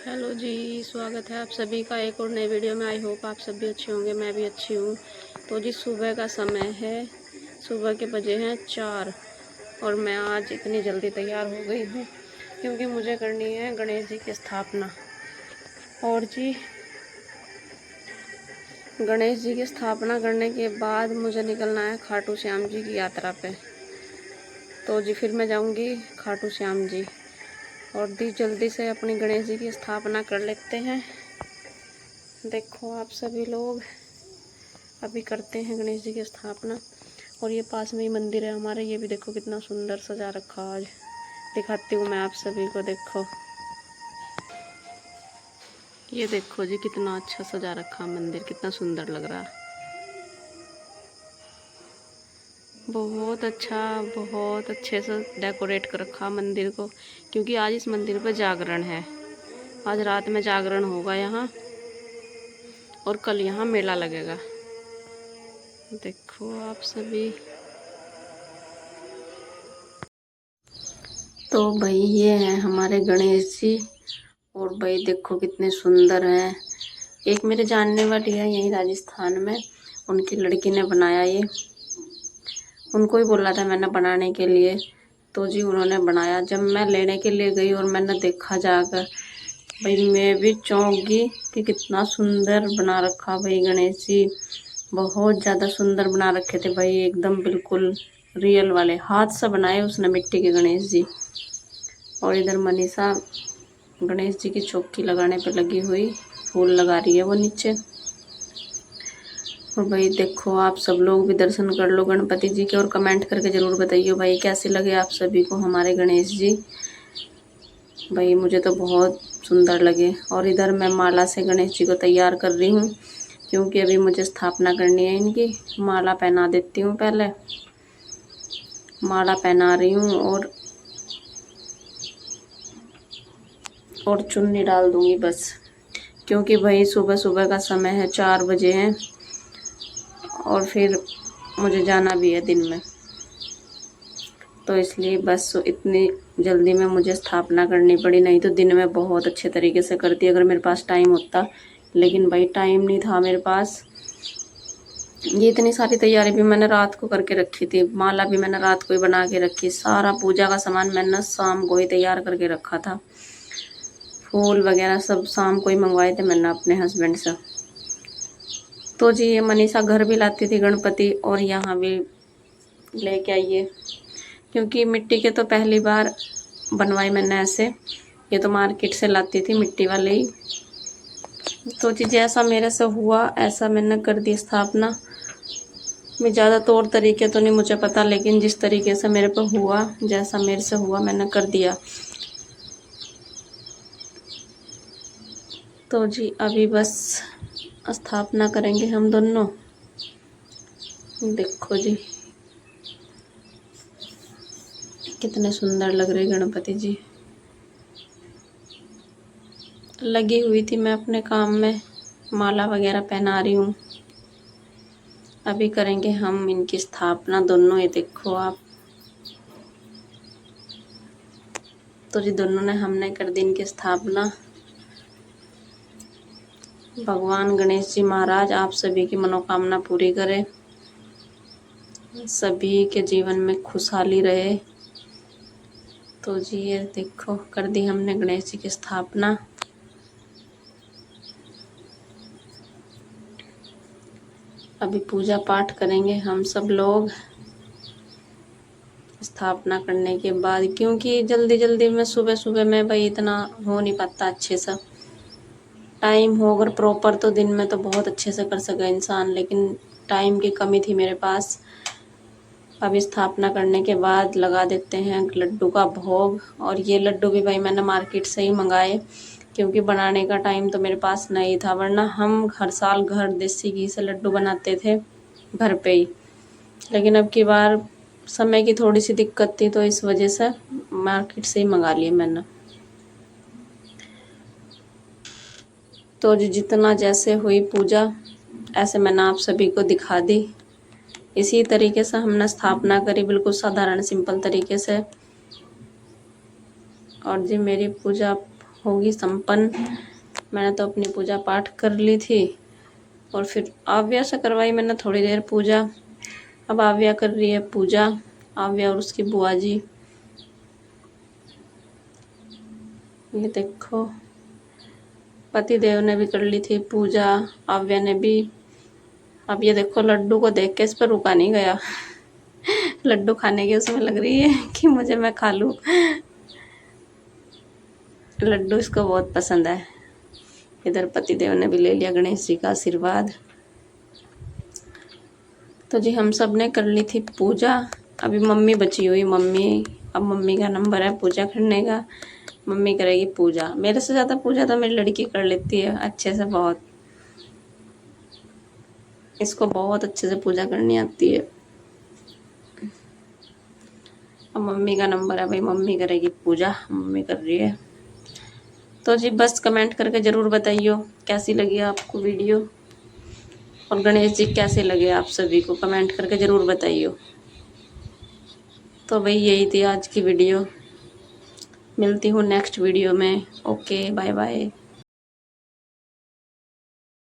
Hello जी, स्वागत है आप सभी का एक और नए वीडियो में। आई होप आप सब भी अच्छे होंगे, मैं भी अच्छी हूँ। तो जी सुबह का समय है, सुबह के बजे हैं 4 और मैं आज इतनी जल्दी तैयार हो गई हूँ क्योंकि मुझे करनी है गणेश जी की स्थापना। और जी गणेश जी की स्थापना करने के बाद मुझे निकलना है खाटू श्याम जी की यात्रा पे। तो जी फिर मैं जाऊँगी खाटू श्याम जी। और दी जल्दी से अपनी गणेश जी की स्थापना कर लेते हैं। देखो आप सभी लोग अभी करते हैं गणेश जी की स्थापना। और ये पास में ही मंदिर है हमारे, ये भी देखो कितना सुंदर सजा रखा। आज दिखाती हूँ मैं आप सभी को। देखो ये देखो जी कितना अच्छा सजा रखा मंदिर, कितना सुंदर लग रहा है। बहुत अच्छा, बहुत अच्छे से डेकोरेट कर रखा मंदिर को, क्योंकि आज इस मंदिर पर जागरण है। आज रात में जागरण होगा यहाँ और कल यहाँ मेला लगेगा। देखो आप सभी। तो भाई ये हैं हमारे गणेश जी। और भाई देखो कितने सुंदर हैं। एक मेरे जानने वाली है यहीं राजस्थान में, उनकी लड़की ने बनाया ये। उनको ही बोला था मैंने बनाने के लिए, तो जी उन्होंने बनाया। जब मैं लेने के लिए गई और मैंने देखा जाकर, भाई मैं भी चौंक गई कि कितना सुंदर बना रखा भाई गणेश जी। बहुत ज़्यादा सुंदर बना रखे थे भाई, एकदम बिल्कुल रियल वाले हाथ से बनाए उसने मिट्टी के गणेश जी। और इधर मनीषा गणेश जी की चौकी लगाने पे लगी हुई, फूल लगा रही है वो नीचे। और भाई देखो आप सब लोग भी दर्शन कर लो गणपति जी के, और कमेंट करके ज़रूर बताइए भाई कैसे लगे आप सभी को हमारे गणेश जी। भाई मुझे तो बहुत सुंदर लगे। और इधर मैं माला से गणेश जी को तैयार कर रही हूँ, क्योंकि अभी मुझे स्थापना करनी है इनकी। माला पहना देती हूँ, पहले माला पहना रही हूँ और चुन्नी डाल दूँगी बस, क्योंकि भाई सुबह सुबह का समय है, 4 बजे हैं और फिर मुझे जाना भी है दिन में, तो इसलिए बस इतनी जल्दी में मुझे स्थापना करनी पड़ी। नहीं तो दिन में बहुत अच्छे तरीके से करती अगर मेरे पास टाइम होता, लेकिन भाई टाइम नहीं था मेरे पास। ये इतनी सारी तैयारी भी मैंने रात को करके रखी थी, माला भी मैंने रात को ही बना के रखी, सारा पूजा का सामान मैंने शाम को ही तैयार करके रखा था। फूल वगैरह सब शाम को ही मंगवाए थे मैंने अपने हस्बैंड से। तो जी ये मनीषा घर भी लाती थी गणपति, और यहाँ भी लेके आई है, क्योंकि मिट्टी के तो पहली बार बनवाई मैंने ऐसे। ये तो मार्केट से लाती थी मिट्टी वाले ही। तो जी जैसा मेरे से हुआ ऐसा मैंने कर दी स्थापना। मैं ज़्यादा तौर तरीके तो नहीं मुझे पता, लेकिन जिस तरीके से मेरे पे हुआ, जैसा मेरे से हुआ मैंने कर दिया। तो जी अभी बस स्थापना करेंगे हम दोनों। देखो जी कितने सुंदर लग रहे गणपति जी। लगी हुई थी मैं अपने काम में, माला वगैरह पहना रही हूँ। अभी करेंगे हम इनकी स्थापना दोनों, ये देखो आप। तो जी दोनों ने हमने कर दी इनकी स्थापना। भगवान गणेश जी महाराज आप सभी की मनोकामना पूरी करे, सभी के जीवन में खुशहाली रहे। तो जी ये देखो कर दी हमने गणेश जी की स्थापना। अभी पूजा पाठ करेंगे हम सब लोग स्थापना करने के बाद, क्योंकि जल्दी जल्दी में सुबह सुबह में भाई इतना हो नहीं पाता अच्छे से। टाइम हो अगर प्रॉपर तो दिन में तो बहुत अच्छे से कर सके इंसान, लेकिन टाइम की कमी थी मेरे पास। अब स्थापना करने के बाद लगा देते हैं लड्डू का भोग। और ये लड्डू भी भाई मैंने मार्केट से ही मंगाए, क्योंकि बनाने का टाइम तो मेरे पास नहीं था, वरना हम हर साल घर देसी घी से लड्डू बनाते थे घर पे ही। लेकिन अब की बार समय की थोड़ी सी दिक्कत थी, तो इस वजह से मार्केट से ही मंगा लिए मैंने। तो जितना जैसे हुई पूजा ऐसे मैंने आप सभी को दिखा दी। इसी तरीके से हमने स्थापना करी, बिल्कुल साधारण सिंपल तरीके से। और जी मेरी पूजा होगी संपन्न। मैंने तो अपनी पूजा पाठ कर ली थी और फिर आव्या से करवाई मैंने थोड़ी देर पूजा। अब आव्या कर रही है पूजा, आव्या और उसकी बुआ जी। ये देखो पति देव ने भी कर ली थी पूजा, आव्या ने भी। अब ये देखो लड्डू को देख के इस पर रुका नहीं गया। लड्डू खाने की उसमें लग रही है कि मैं खा लूं। लड्डू इसको बहुत पसंद है। इधर पति देव ने भी ले लिया गणेश जी का आशीर्वाद। तो जी हम सब ने कर ली थी पूजा। अभी मम्मी बची हुई, अब मम्मी का नंबर है पूजा करने का। मम्मी करेगी पूजा। मेरे से ज़्यादा पूजा तो मेरी लड़की कर लेती है अच्छे से, बहुत। इसको बहुत अच्छे से पूजा करनी आती है। अब मम्मी का नंबर है भाई, मम्मी करेगी पूजा, मम्मी कर रही है। तो जी बस कमेंट करके ज़रूर बताइए कैसी लगी आपको वीडियो, और गणेश जी कैसे लगे आप सभी को, कमेंट करके ज़रूर बताइए। तो भाई यही थी आज की वीडियो। मिलती हूँ नेक्स्ट वीडियो में। Okay bye bye.